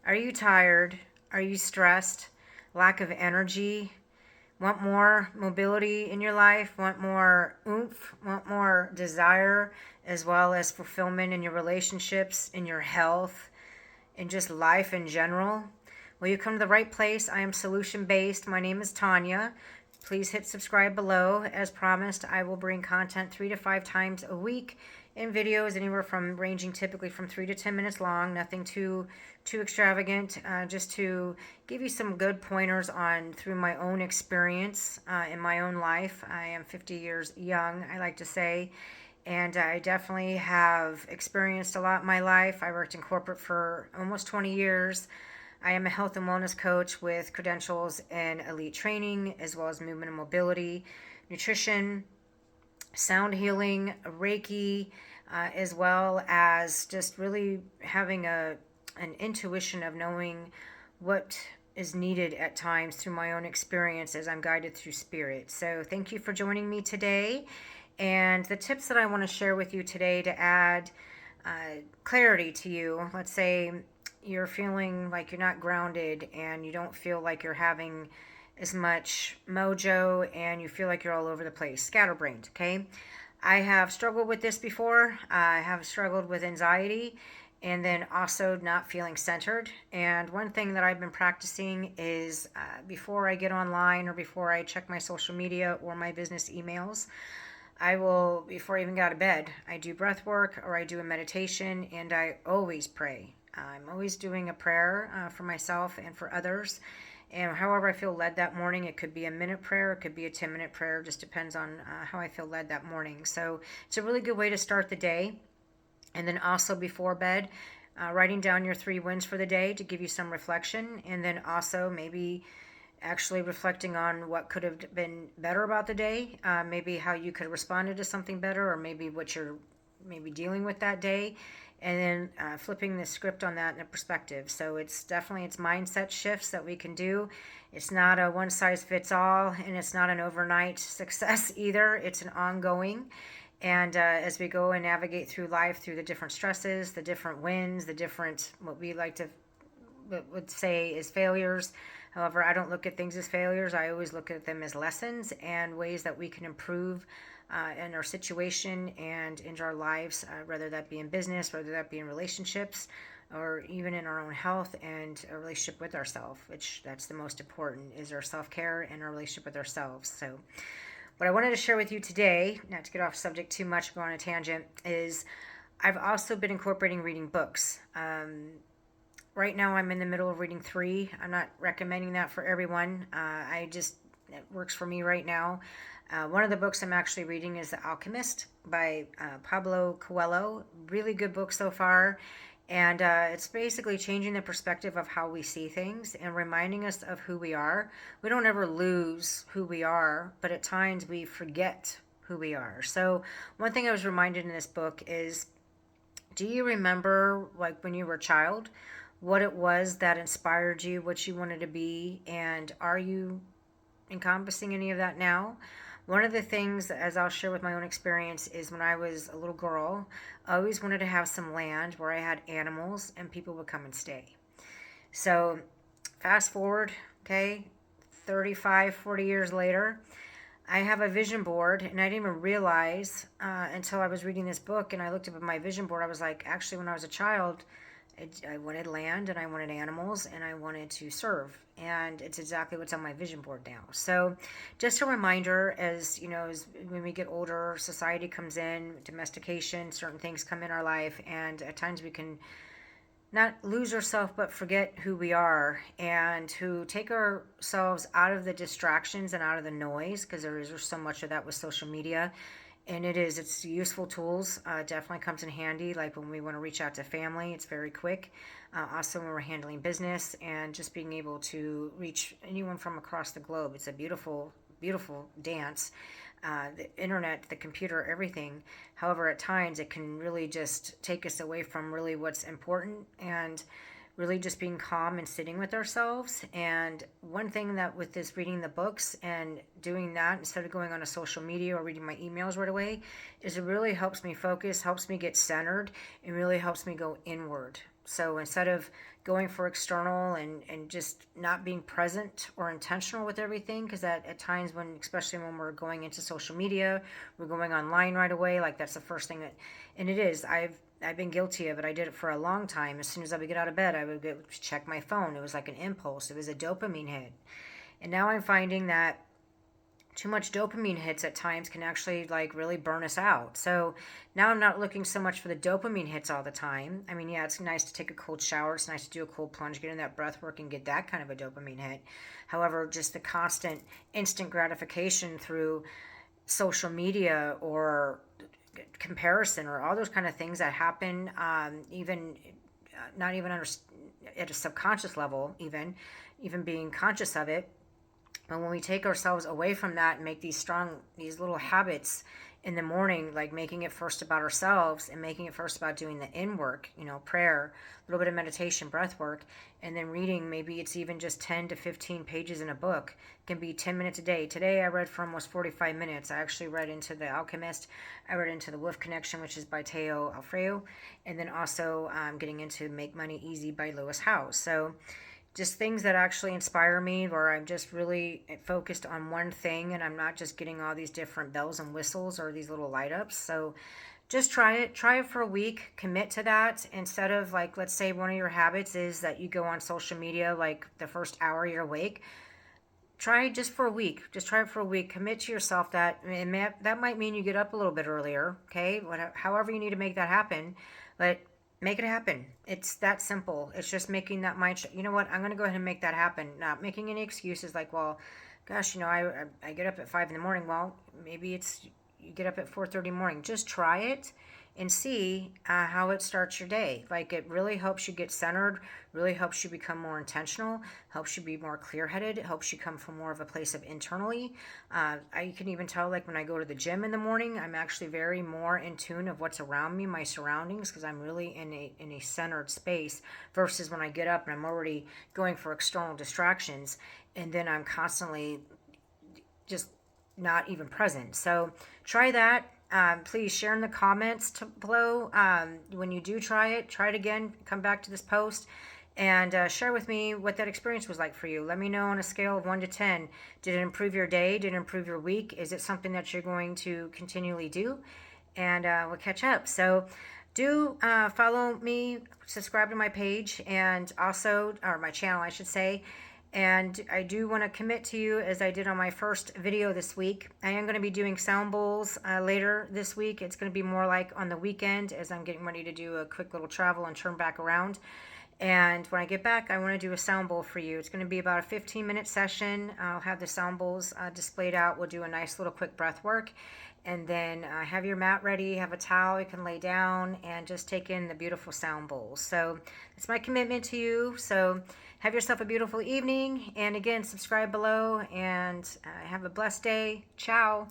Are you tired? Are you stressed? Lack of energy? Want more mobility in your life? Want more oomph? Want more desire as well as fulfillment in your relationships, in your health, in just life in general? Well, you come to the right place. I am solution based. My name is Tanya. Please hit subscribe below. As promised, I will bring content 3 to 5 times a week in videos anywhere from ranging typically from 3 to 10 minutes long. Nothing too extravagant. Just to give you some good pointers on through my own experience in my own life. I am 50 years young, I like to say. And I definitely have experienced a lot in my life. I worked in corporate for almost 20 years. I am a health and wellness coach with credentials in elite training, as well as movement and mobility, nutrition, sound healing, Reiki, as well as just really having an intuition of knowing what is needed at times through my own experience as I'm guided through spirit. So thank you for joining me today. And the tips that I want to share with you today to add clarity to you. Let's say you're feeling like you're not grounded and you don't feel like you're having as much mojo and you feel like you're all over the place, scatterbrained, okay? I have struggled with this before. I have struggled with anxiety and then also not feeling centered. And one thing that I've been practicing is before I get online or before I check my social media or my business emails, I will, before I even go to bed, I do breath work or I do a meditation, and I always pray. I'm always doing a prayer for myself and for others. And however I feel led that morning, it could be a minute prayer, it could be a 10-minute prayer, just depends on how I feel led that morning. So it's a really good way to start the day. And then also before bed, writing down your 3 wins for the day to give you some reflection. And then also maybe actually reflecting on what could have been better about the day, maybe how you could have responded to something better, or maybe what you're maybe dealing with that day, and then flipping the script on that in a perspective. So it's definitely it's mindset shifts that we can do. It's not a one size fits all, and it's not an overnight success either. It's an ongoing. And as we go and navigate through life, through the different stresses, the different wins, the different what we like to would say is failures. However, I don't look at things as failures. I always look at them as lessons and ways that we can improve in our situation and in our lives, whether that be in business, whether that be in relationships, or even in our own health and a relationship with ourselves, which that's the most important, is our self-care and our relationship with ourselves. So what I wanted to share with you today, not to get off subject too much, go on a tangent, is I've also been incorporating reading books. Right now, I'm in the middle of reading 3. I'm not recommending that for everyone. It works for me right now. One of the books I'm actually reading is The Alchemist by Pablo Coelho. Really good book so far. And it's basically changing the perspective of how we see things and reminding us of who we are. We don't ever lose who we are, but at times we forget who we are. So one thing I was reminded in this book is, do you remember like when you were a child, what it was that inspired you, what you wanted to be, and are you encompassing any of that now? One of the things, as I'll share with my own experience, is when I was a little girl, I always wanted to have some land where I had animals and people would come and stay. So fast forward, okay, 35, 40 years later, I have a vision board, and I didn't even realize until I was reading this book and I looked up at my vision board, I was like, actually, when I was a child, I wanted land and I wanted animals and I wanted to serve. And it's exactly what's on my vision board now. So just a reminder, as you know, as when we get older, society comes in, domestication, certain things come in our life, and at times we can not lose ourselves but forget who we are, and to take ourselves out of the distractions and out of the noise, because there is so much of that with social media. And it's useful tools. Definitely comes in handy, like when we want to reach out to family, it's very quick. Also when we're handling business and just being able to reach anyone from across the globe. It's a beautiful, beautiful dance. The internet, the computer, everything. However, at times it can really just take us away from really what's important, and really just being calm and sitting with ourselves. And one thing that with this reading the books and doing that instead of going on a social media or reading my emails right away, is it really helps me focus, helps me get centered, and really helps me go inward. So instead of going for external and just not being present or intentional with everything, because at times when, especially when we're going into social media, we're going online right away, like that's the first thing that, and it is, I've been guilty of it. I did it for a long time. As soon as I would get out of bed, I would check my phone. It was like an impulse. It was a dopamine hit. And now I'm finding that too much dopamine hits at times can actually like really burn us out. So now I'm not looking so much for the dopamine hits all the time. I mean, yeah, it's nice to take a cold shower. It's nice to do a cold plunge, get in that breath work and get that kind of a dopamine hit. However, just the constant instant gratification through social media or comparison or all those kind of things that happen, even not even at a subconscious level, even being conscious of it. And when we take ourselves away from that and make these little habits in the morning, like making it first about ourselves and making it first about doing the in work, prayer, a little bit of meditation, breath work, and then reading, maybe it's even just 10 to 15 pages in a book. It can be 10 minutes a day. Today I read for almost 45 minutes. I actually read into The Alchemist. I read into The Wolf Connection, which is by Teo Alfredo. And then also getting into Make Money Easy by Lewis Howes. So just things that actually inspire me, where I'm just really focused on one thing and I'm not just getting all these different bells and whistles or these little light ups. So just try it for a week, commit to that, instead of, like, let's say one of your habits is that you go on social media like the first hour you're awake. Try just for a week. Just try it for a week. Commit to yourself that, and that might mean you get up a little bit earlier. Okay, however you need to make that happen, but make it happen. It's that simple. It's just making that mind. You know what? I'm gonna go ahead and make that happen. Not making any excuses like, well, gosh, I get up at 5 in the morning. Well, maybe it's you get up at 4:30 in the morning. Just try it and see how it starts your day. Like, it really helps you get centered, really helps you become more intentional, helps you be more clear-headed, it helps you come from more of a place of internally. I can even tell, like, when I go to the gym in the morning, I'm actually very more in tune of what's around me, my surroundings, because I'm really in a centered space, versus when I get up and I'm already going for external distractions, and then I'm constantly just not even present. So try that. Please share in the comments below when you do try it again, come back to this post and share with me what that experience was like for you. Let me know on a scale of 1 to 10. Did it improve your day? Did it improve your week? Is it something that you're going to continually do? And we'll catch up. So do follow me, subscribe to my page, and also, or my channel, I should say. And I do want to commit to you, as I did on my first video this week, I am going to be doing sound bowls later this week. It's going to be more like on the weekend, as I'm getting ready to do a quick little travel and turn back around. And when I get back, I want to do a sound bowl for you. It's going to be about a 15-minute session. I'll have the sound bowls displayed out. We'll do a nice little quick breath work. And then have your mat ready, have a towel you can lay down, and just take in the beautiful sound bowls. So it's my commitment to you. So have yourself a beautiful evening. And again, subscribe below, and have a blessed day. Ciao.